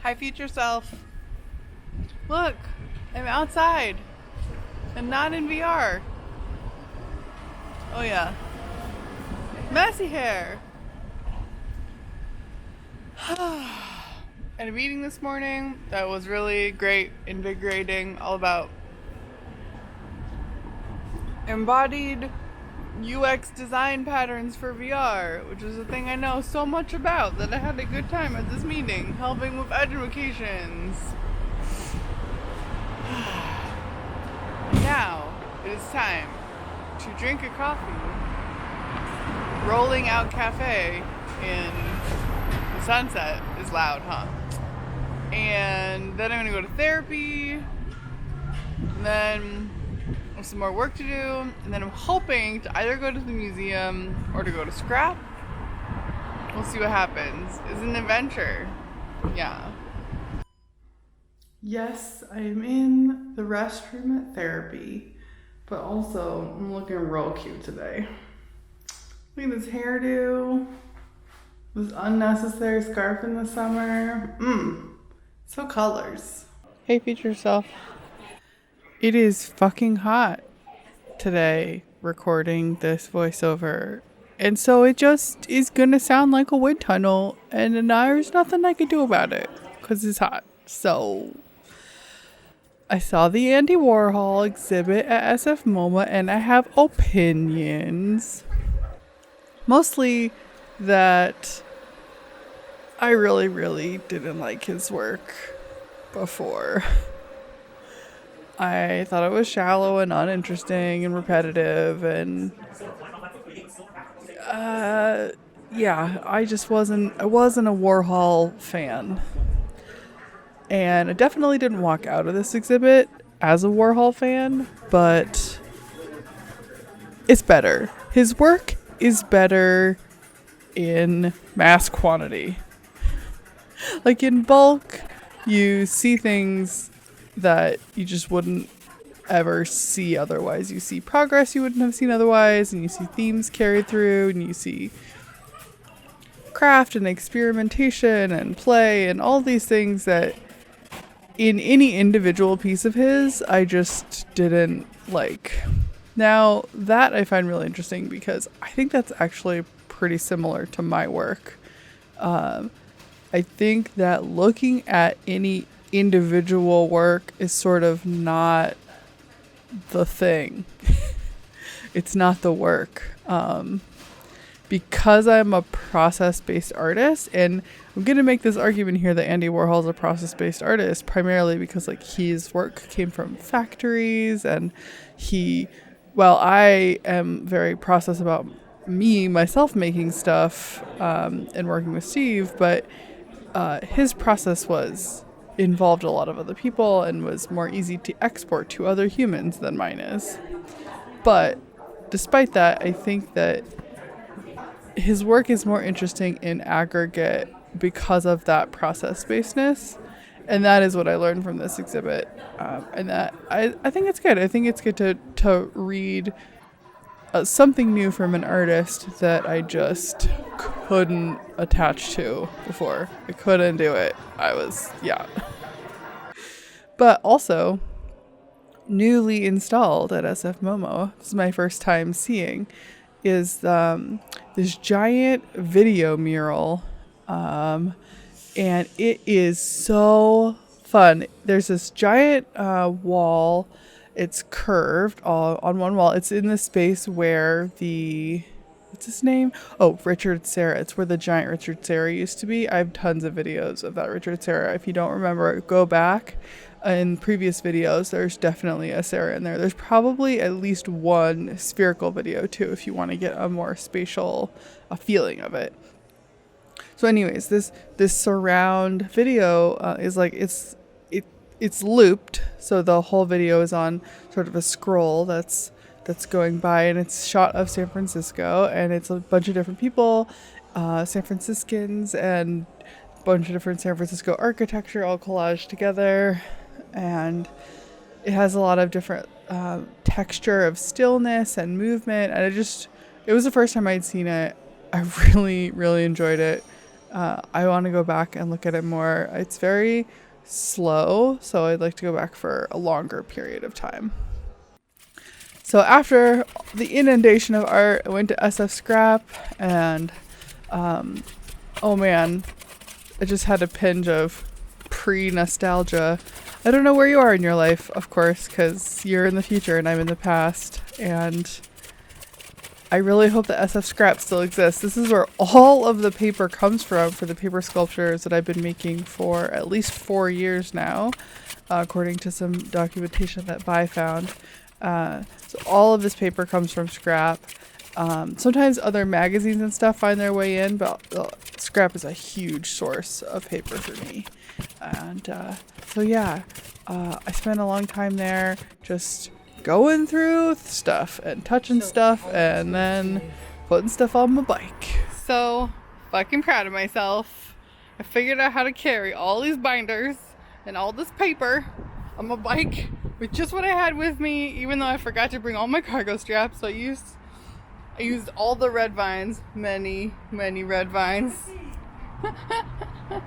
Hi, future self. Look, I'm outside and not in VR. Oh, yeah. Messy hair. At a meeting this morning that was really great, invigorating, all about embodied UX design patterns for VR, which is a thing I know so much about that I had a good time at this meeting, helping with educations. Now it is time to drink a coffee, rolling out cafe in the sunset is loud, huh? And then I'm gonna go to therapy, and then I have some more work to do, and then I'm hoping to either go to the museum or to go to Scrap. We'll see what happens. It's an adventure. Yeah. Yes, I am in the restroom at therapy, but also I'm looking real cute today. Look at this hairdo, this unnecessary scarf in the summer. So colors. Hey, future self. It is fucking hot today recording this voiceover. And so it just is gonna sound like a wind tunnel, and there's nothing I can do about it because it's hot. So I saw the Andy Warhol exhibit at SF MoMA and I have opinions. Mostly that I really, really didn't like his work before. I thought it was shallow and uninteresting and repetitive, and yeah, I wasn't a Warhol fan. And I definitely didn't walk out of this exhibit as a Warhol fan, but it's better. His work is better in mass quantity. Like in bulk, you see things that you just wouldn't ever see otherwise. You see progress you wouldn't have seen otherwise, and you see themes carried through, and you see craft and experimentation and play and all these things that in any individual piece of his I just didn't like. Now that I find really interesting because I think that's actually pretty similar to my work. I think that looking at any individual work is sort of not the thing. It's not the work. Because I'm a process-based artist, and I'm going to make this argument here that Andy Warhol is a process-based artist primarily because like his work came from factories, and I am very process about myself making stuff and working with Steve, but his process involved a lot of other people and was more easy to export to other humans than mine is. But despite that, I think that his work is more interesting in aggregate because of that process-basedness. And that is what I learned from this exhibit. And that I think it's good. I think it's good to read something new from an artist that I just couldn't attach to before. I couldn't do it. But also, newly installed at SF Momo, this is my first time seeing, is this giant video mural. And it is so fun. There's this giant wall. It's curved all on one wall. It's in the space where what's his name? Oh, Richard Serra. It's where the giant Richard Serra used to be. I have tons of videos of that Richard Serra. If you don't remember, go back. In previous videos, there's definitely a Serra in there. There's probably at least one spherical video too, if you want to get a more spatial feeling of it. So anyways, this surround video is like it's looped, so the whole video is on sort of a scroll that's going by, and it's shot of San Francisco, and it's a bunch of different people, San Franciscans, and a bunch of different San Francisco architecture all collaged together, and it has a lot of different texture of stillness and movement, and it was the first time I'd seen it. I really, really enjoyed it. I want to go back and look at it more. It's very slow, so I'd like to go back for a longer period of time. So after the inundation of art, I went to SF Scrap, and oh man, I just had a pinch of pre-nostalgia. I don't know where you are in your life, of course, because you're in the future and I'm in the past, and I really hope that SF Scrap still exists. This is where all of the paper comes from for the paper sculptures that I've been making for at least 4 years now, according to some documentation that Vi found. So all of this paper comes from Scrap. Sometimes other magazines and stuff find their way in, but Scrap is a huge source of paper for me. And so yeah, I spent a long time there just going through stuff and touching stuff and then putting stuff on my bike. So fucking proud of myself. I figured out how to carry all these binders and all this paper on my bike with just what I had with me, even though I forgot to bring all my cargo straps. So I used all the red vines, many red vines.